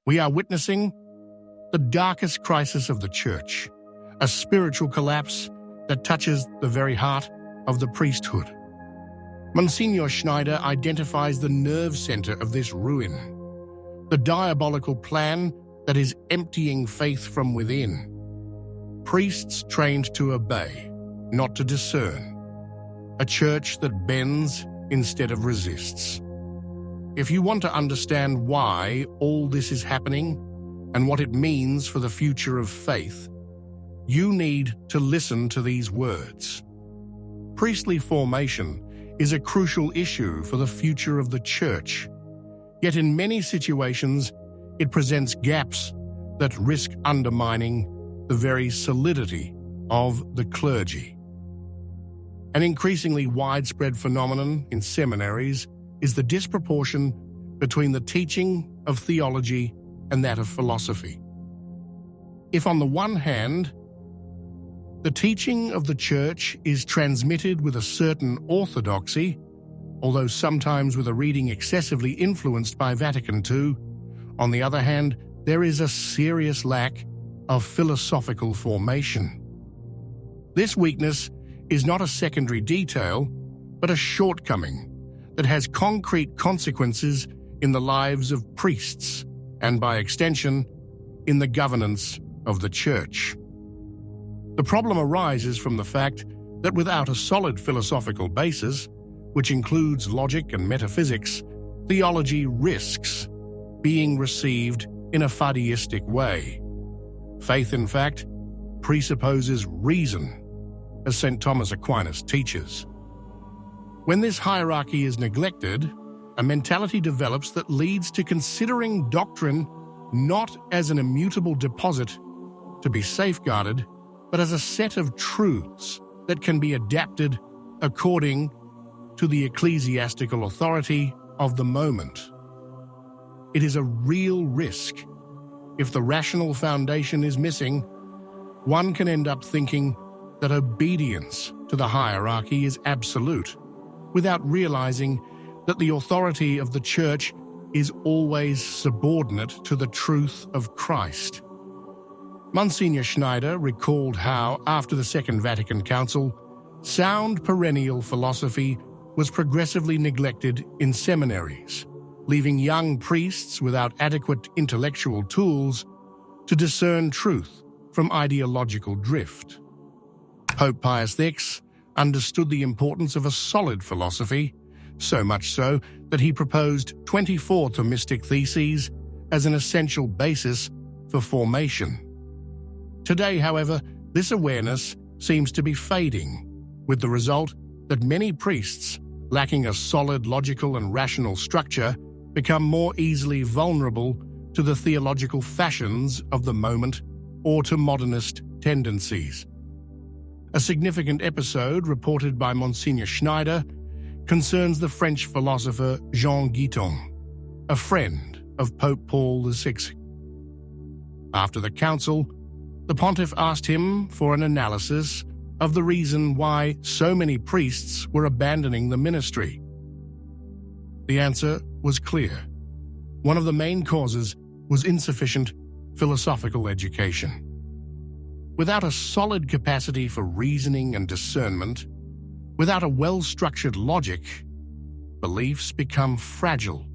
We are witnessing the darkest crisis of the Church, a spiritual collapse that touches the very heart of the priesthood. Monsignor Schneider identifies the nerve center of this ruin, the diabolical plan that is emptying faith from within. Priests trained to obey, not to discern. A church that bends instead of resists. If you want to understand why all this is happening and what it means for the future of faith, you need to listen to these words. Priestly formation is a crucial issue for the future of the Church, yet in many situations it presents gaps that risk undermining the very solidity of the clergy. An increasingly widespread phenomenon in seminaries is the disproportion between the teaching of theology and that of philosophy. If on the one hand, the teaching of the Church is transmitted with a certain orthodoxy, although sometimes with a reading excessively influenced by Vatican II, on the other hand, there is a serious lack of philosophical formation. This weakness is not a secondary detail, but a shortcoming that has concrete consequences in the lives of priests and, by extension, in the governance of the Church. The problem arises from the fact that without a solid philosophical basis, which includes logic and metaphysics, theology risks being received in a fideistic way. Faith, in fact, presupposes reason, as St. Thomas Aquinas teaches. When this hierarchy is neglected, a mentality develops that leads to considering doctrine not as an immutable deposit to be safeguarded, but as a set of truths that can be adapted according to the ecclesiastical authority of the moment. It is a real risk. If the rational foundation is missing, one can end up thinking that obedience to the hierarchy is absolute, without realizing that the authority of the Church is always subordinate to the truth of Christ. Monsignor Schneider recalled how, after the Second Vatican Council, sound perennial philosophy was progressively neglected in seminaries, leaving young priests without adequate intellectual tools to discern truth from ideological drift. Pope Pius VI understood the importance of a solid philosophy, so much so that he proposed 24 Thomistic theses as an essential basis for formation. Today, however, this awareness seems to be fading, with the result that many priests, lacking a solid logical and rational structure, become more easily vulnerable to the theological fashions of the moment or to modernist tendencies. A significant episode reported by Monsignor Schneider concerns the French philosopher Jean Guiton, a friend of Pope Paul VI. After the council, the pontiff asked him for an analysis of the reason why so many priests were abandoning the ministry. The answer was clear. One of the main causes was insufficient philosophical education. Without a solid capacity for reasoning and discernment, without a well-structured logic, beliefs become fragile,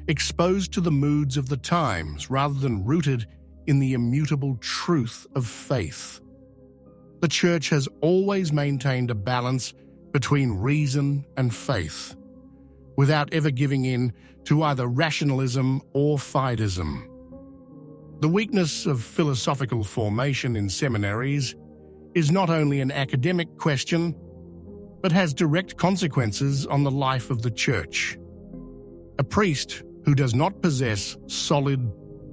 exposed to the moods of the times rather than rooted in the immutable truth of faith. The Church has always maintained a balance between reason and faith, without ever giving in to either rationalism or fideism. The weakness of philosophical formation in seminaries is not only an academic question, but has direct consequences on the life of the Church. A priest who does not possess solid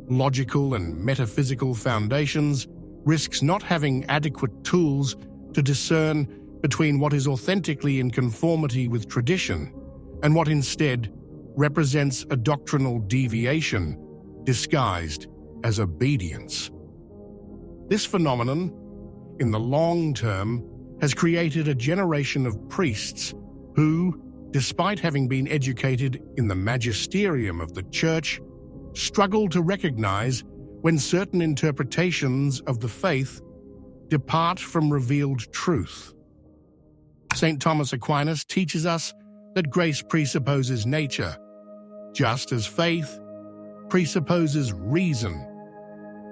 logical and metaphysical foundations risks not having adequate tools to discern between what is authentically in conformity with tradition and what instead represents a doctrinal deviation disguised as obedience. This phenomenon, in the long term, has created a generation of priests who, despite having been educated in the magisterium of the Church, struggle to recognize when certain interpretations of the faith depart from revealed truth. St. Thomas Aquinas teaches us that grace presupposes nature, just as faith presupposes reason.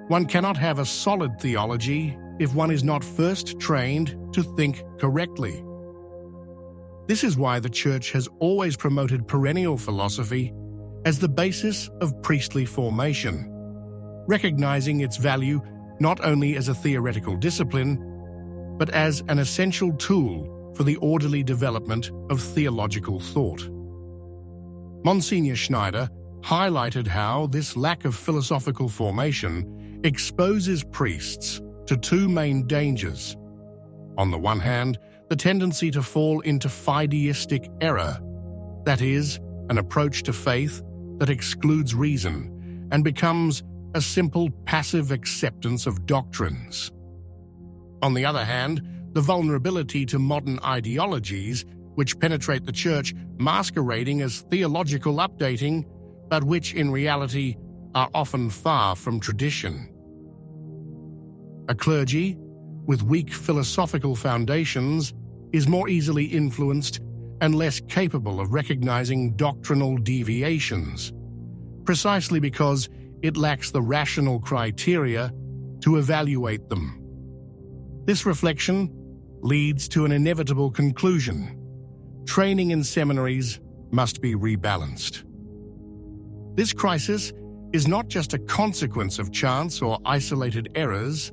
One cannot have a solid theology if one is not first trained to think correctly. This is why the Church has always promoted perennial philosophy as the basis of priestly formation, recognizing its value not only as a theoretical discipline, but as an essential tool for the orderly development of theological thought. Monsignor Schneider highlighted how this lack of philosophical formation exposes priests to two main dangers. On the one hand, the tendency to fall into fideistic error, that is, an approach to faith that excludes reason and becomes a simple passive acceptance of doctrines. On the other hand, the vulnerability to modern ideologies which penetrate the Church masquerading as theological updating, but which in reality are often far from tradition. A clergy with weak philosophical foundations is more easily influenced and less capable of recognizing doctrinal deviations, precisely because it lacks the rational criteria to evaluate them. This reflection leads to an inevitable conclusion. Training in seminaries must be rebalanced. This crisis is not just a consequence of chance or isolated errors.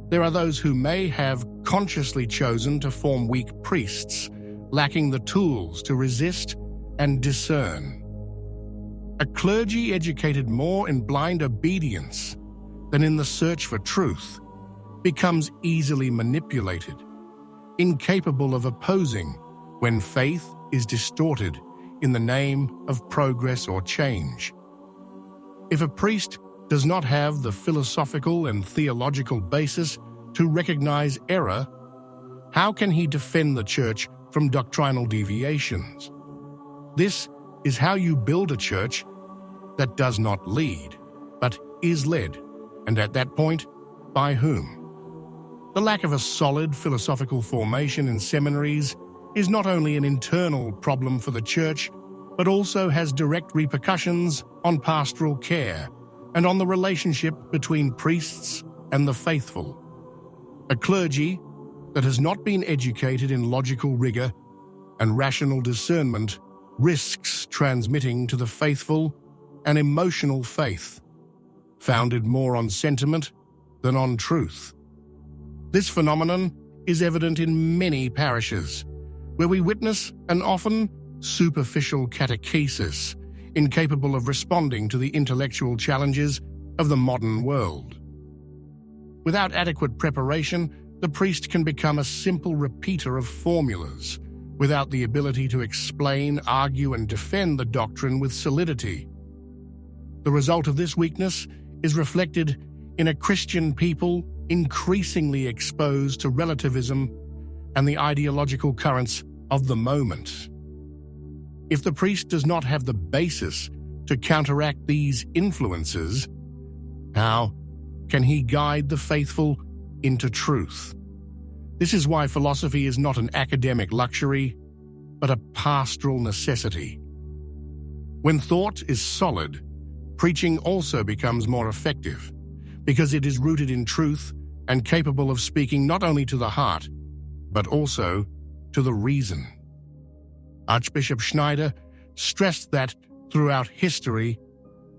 There are those who may have consciously chosen to form weak priests, lacking the tools to resist and discern. A clergy educated more in blind obedience than in the search for truth becomes easily manipulated, incapable of opposing when faith is distorted in the name of progress or change. If a priest does not have the philosophical and theological basis to recognize error, how can he defend the Church from doctrinal deviations? This is how you build a church that does not lead, but is led, and at that point, by whom? The lack of a solid philosophical formation in seminaries is not only an internal problem for the Church, but also has direct repercussions on pastoral care and on the relationship between priests and the faithful. A clergy that has not been educated in logical rigor and rational discernment risks transmitting to the faithful an emotional faith, founded more on sentiment than on truth. This phenomenon is evident in many parishes, where we witness an often superficial catechesis, incapable of responding to the intellectual challenges of the modern world. Without adequate preparation, the priest can become a simple repeater of formulas, without the ability to explain, argue, and defend the doctrine with solidity. The result of this weakness is reflected in a Christian people increasingly exposed to relativism and the ideological currents of the moment. If the priest does not have the basis to counteract these influences, how can he guide the faithful into truth? This is why philosophy is not an academic luxury, but a pastoral necessity. When thought is solid, preaching also becomes more effective, because it is rooted in truth and capable of speaking not only to the heart, but also to the reason. Archbishop Schneider stressed that throughout history,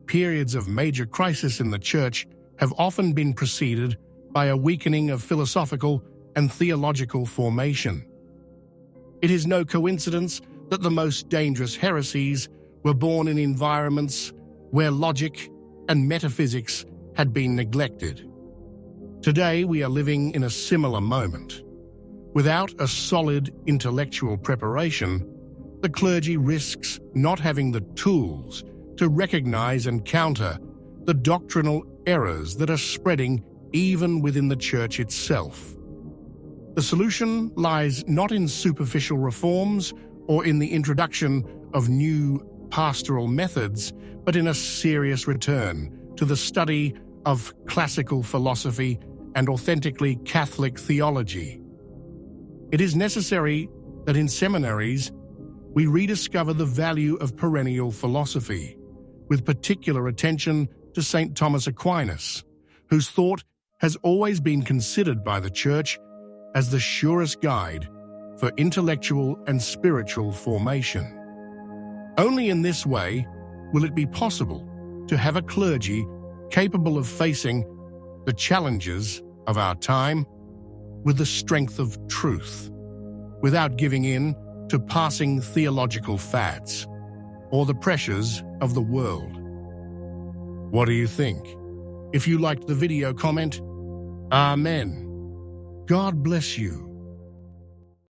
periods of major crisis in the Church have often been preceded by a weakening of philosophical and theological formation. It is no coincidence that the most dangerous heresies were born in environments where logic and metaphysics had been neglected. Today we are living in a similar moment. Without a solid intellectual preparation, the clergy risks not having the tools to recognize and counter the doctrinal errors that are spreading even within the Church itself. The solution lies not in superficial reforms or in the introduction of new pastoral methods, but in a serious return to the study of classical philosophy and authentically Catholic theology. It is necessary that in seminaries we rediscover the value of perennial philosophy, with particular attention to St. Thomas Aquinas, whose thought has always been considered by the Church as the surest guide for intellectual and spiritual formation. Only in this way will it be possible to have a clergy capable of facing the challenges of our time with the strength of truth, without giving in to passing theological fads or the pressures of the world. What do you think? If you liked the video, comment, Amen. God bless you.